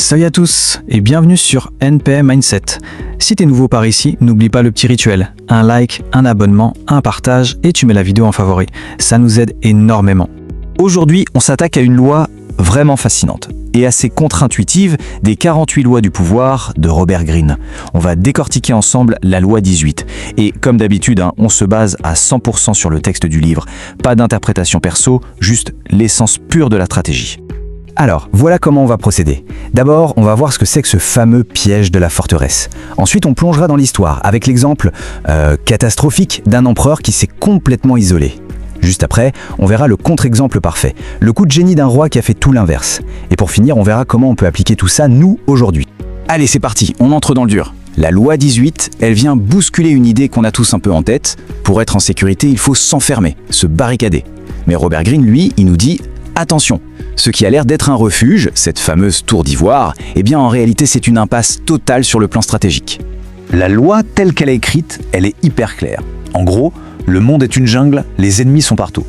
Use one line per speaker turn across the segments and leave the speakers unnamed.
Salut à tous et bienvenue sur NPM Mindset. Si t'es nouveau par ici, n'oublie pas le petit rituel. Un like, un abonnement, un partage et tu mets la vidéo en favori. Ça nous aide énormément.
Aujourd'hui, on s'attaque à une loi vraiment fascinante et assez contre-intuitive des 48 lois du pouvoir de Robert Greene. On va décortiquer ensemble la loi 18. Et comme d'habitude, on se base à 100% sur le texte du livre. Pas d'interprétation perso, juste l'essence pure de la stratégie.
Alors, voilà comment on va procéder. D'abord, on va voir ce que c'est que ce fameux piège de la forteresse. Ensuite, on plongera dans l'histoire avec l'exemple catastrophique d'un empereur qui s'est complètement isolé. Juste après, on verra le contre-exemple parfait, le coup de génie d'un roi qui a fait tout l'inverse. Et pour finir, on verra comment on peut appliquer tout ça, nous, aujourd'hui.
Allez, c'est parti, on entre dans le dur. La loi 18, elle vient bousculer une idée qu'on a tous un peu en tête. Pour être en sécurité, il faut s'enfermer, se barricader. Mais Robert Greene, lui, il nous dit « Attention !» Ce qui a l'air d'être un refuge, cette fameuse tour d'ivoire, eh bien en réalité c'est une impasse totale sur le plan stratégique. La loi telle qu'elle est écrite, elle est hyper claire. En gros, le monde est une jungle, les ennemis sont partout.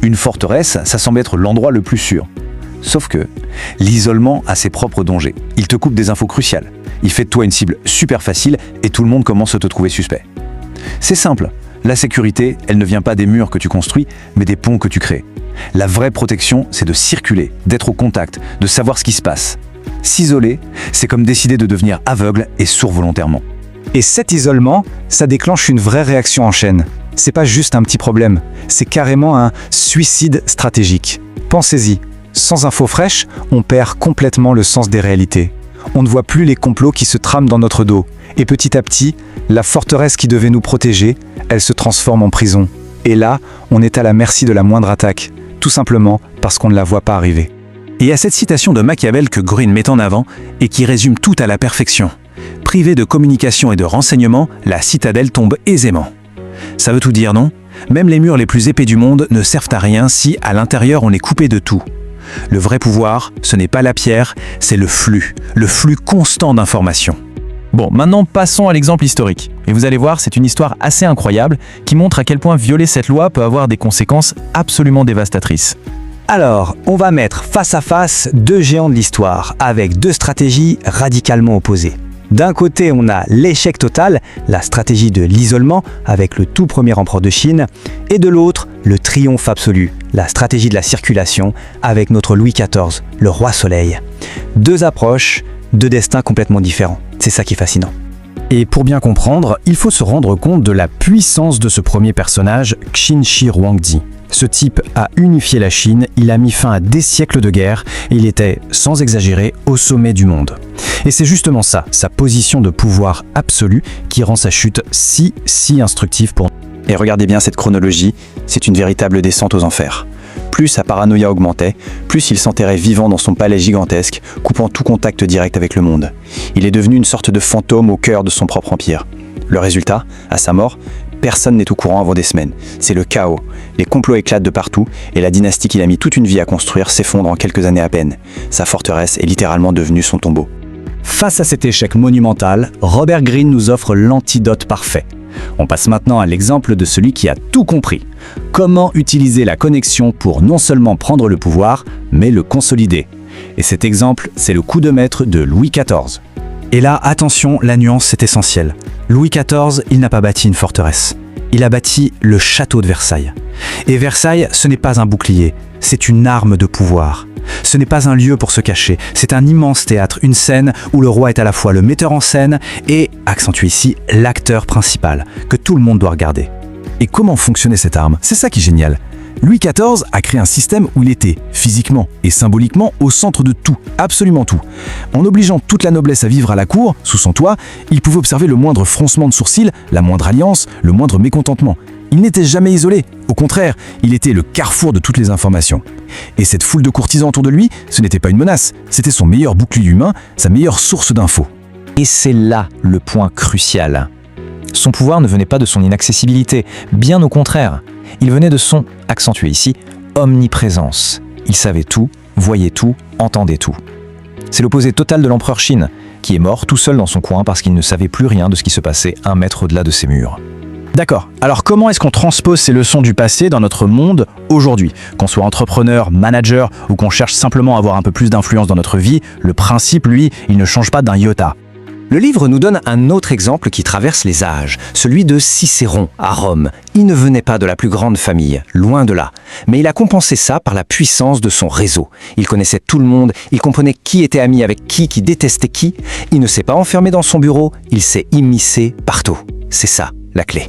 Une forteresse, ça semble être l'endroit le plus sûr. Sauf que l'isolement a ses propres dangers. Il te coupe des infos cruciales. Il fait de toi une cible super facile et tout le monde commence à te trouver suspect. C'est simple, la sécurité, elle ne vient pas des murs que tu construis, mais des ponts que tu crées. La vraie protection, c'est de circuler, d'être au contact, de savoir ce qui se passe. S'isoler, c'est comme décider de devenir aveugle et sourd volontairement.
Et cet isolement, ça déclenche une vraie réaction en chaîne. C'est pas juste un petit problème, c'est carrément un suicide stratégique. Pensez-y, sans info fraîche, on perd complètement le sens des réalités. On ne voit plus les complots qui se trament dans notre dos. Et petit à petit, la forteresse qui devait nous protéger, elle se transforme en prison. Et là, on est à la merci de la moindre attaque, tout simplement parce qu'on ne la voit pas arriver.
Et à cette citation de Machiavel que Greene met en avant et qui résume tout à la perfection. Privée de communication et de renseignements, la citadelle tombe aisément. Ça veut tout dire, non? Même les murs les plus épais du monde ne servent à rien si, à l'intérieur, on est coupé de tout. Le vrai pouvoir, ce n'est pas la pierre, c'est le flux constant d'informations. Bon, maintenant passons à l'exemple historique. Et vous allez voir, c'est une histoire assez incroyable qui montre à quel point violer cette loi peut avoir des conséquences absolument dévastatrices.
Alors, on va mettre face à face deux géants de l'histoire, avec deux stratégies radicalement opposées. D'un côté, on a l'échec total, la stratégie de l'isolement, avec le tout premier empereur de Chine, et de l'autre, le triomphe absolu, la stratégie de la circulation, avec notre Louis XIV, le roi soleil. Deux approches, deux destins complètement différents. C'est ça qui est fascinant.
Et pour bien comprendre, il faut se rendre compte de la puissance de ce premier personnage, Qin Shi Huangdi. Ce type a unifié la Chine, il a mis fin à des siècles de guerre et il était, sans exagérer, au sommet du monde. Et c'est justement ça, sa position de pouvoir absolu, qui rend sa chute si instructive pour nous.
Et regardez bien cette chronologie, c'est une véritable descente aux enfers. Plus sa paranoïa augmentait, plus il s'enterrait vivant dans son palais gigantesque, coupant tout contact direct avec le monde. Il est devenu une sorte de fantôme au cœur de son propre empire. Le résultat, à sa mort, personne n'est au courant avant des semaines. C'est le chaos. Les complots éclatent de partout et la dynastie qu'il a mis toute une vie à construire s'effondre en quelques années à peine. Sa forteresse est littéralement devenue son tombeau.
Face à cet échec monumental, Robert Greene nous offre l'antidote parfait. On passe maintenant à l'exemple de celui qui a tout compris. Comment utiliser la connexion pour non seulement prendre le pouvoir, mais le consolider. Et cet exemple, c'est le coup de maître de Louis XIV. Et là, attention, la nuance est essentielle. Louis XIV, il n'a pas bâti une forteresse. Il a bâti le château de Versailles. Et Versailles, ce n'est pas un bouclier, c'est une arme de pouvoir. Ce n'est pas un lieu pour se cacher, c'est un immense théâtre, une scène où le roi est à la fois le metteur en scène et, accentué ici, l'acteur principal, que tout le monde doit regarder.
Et comment fonctionnait cette arme? C'est ça qui est génial. Louis XIV a créé un système où il était, physiquement et symboliquement, au centre de tout, absolument tout. En obligeant toute la noblesse à vivre à la cour, sous son toit, il pouvait observer le moindre froncement de sourcils, la moindre alliance, le moindre mécontentement. Il n'était jamais isolé. Au contraire, il était le carrefour de toutes les informations. Et cette foule de courtisans autour de lui, ce n'était pas une menace, c'était son meilleur bouclier humain, sa meilleure source d'infos.
Et c'est là le point crucial. Son pouvoir ne venait pas de son inaccessibilité, bien au contraire. Il venait de son, accentué ici, omniprésence. Il savait tout, voyait tout, entendait tout. C'est l'opposé total de l'empereur Qin, qui est mort tout seul dans son coin parce qu'il ne savait plus rien de ce qui se passait un mètre au-delà de ses murs.
D'accord, alors comment est-ce qu'on transpose ces leçons du passé dans notre monde aujourd'hui? Qu'on soit entrepreneur, manager ou qu'on cherche simplement à avoir un peu plus d'influence dans notre vie, le principe, lui, il ne change pas d'un iota.
Le livre nous donne un autre exemple qui traverse les âges, celui de Cicéron à Rome. Il ne venait pas de la plus grande famille, loin de là. Mais il a compensé ça par la puissance de son réseau. Il connaissait tout le monde, il comprenait qui était ami avec qui détestait qui. Il ne s'est pas enfermé dans son bureau, il s'est immiscé partout. C'est ça, la clé.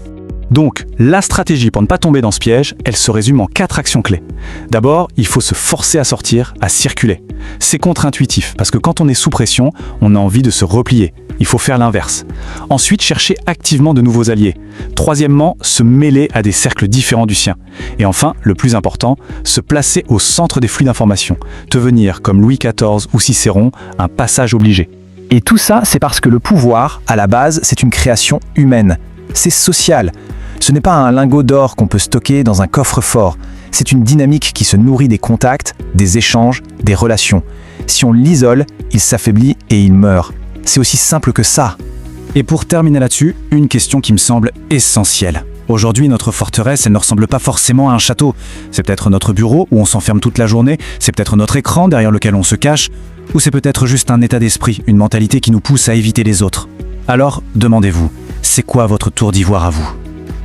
Donc, la stratégie pour ne pas tomber dans ce piège, elle se résume en 4 actions clés. D'abord, il faut se forcer à sortir, à circuler. C'est contre-intuitif, parce que quand on est sous pression, on a envie de se replier. Il faut faire l'inverse. Ensuite, chercher activement de nouveaux alliés. Troisièmement, se mêler à des cercles différents du sien. Et enfin, le plus important, se placer au centre des flux d'informations. Devenir, comme Louis XIV ou Cicéron, un passage obligé.
Et tout ça, c'est parce que le pouvoir, à la base, c'est une création humaine. C'est social. Ce n'est pas un lingot d'or qu'on peut stocker dans un coffre-fort. C'est une dynamique qui se nourrit des contacts, des échanges, des relations. Si on l'isole, il s'affaiblit et il meurt. C'est aussi simple que ça.
Et pour terminer là-dessus, une question qui me semble essentielle. Aujourd'hui, notre forteresse, elle ne ressemble pas forcément à un château. C'est peut-être notre bureau où on s'enferme toute la journée, c'est peut-être notre écran derrière lequel on se cache, ou c'est peut-être juste un état d'esprit, une mentalité qui nous pousse à éviter les autres. Alors, demandez-vous, c'est quoi votre tour d'ivoire à vous?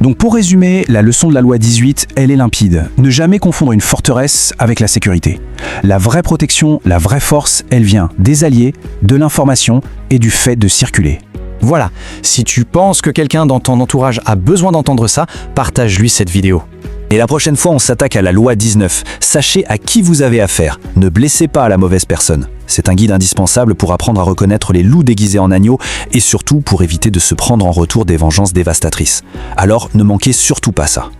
Donc pour résumer, la leçon de la loi 18, elle est limpide. Ne jamais confondre une forteresse avec la sécurité. La vraie protection, la vraie force, elle vient des alliés, de l'information et du fait de circuler. Voilà, si tu penses que quelqu'un dans ton entourage a besoin d'entendre ça, partage-lui cette vidéo. Et la prochaine fois, on s'attaque à la loi 19. Sachez à qui vous avez affaire. Ne blessez pas la mauvaise personne. C'est un guide indispensable pour apprendre à reconnaître les loups déguisés en agneaux et surtout pour éviter de se prendre en retour des vengeances dévastatrices. Alors ne manquez surtout pas ça.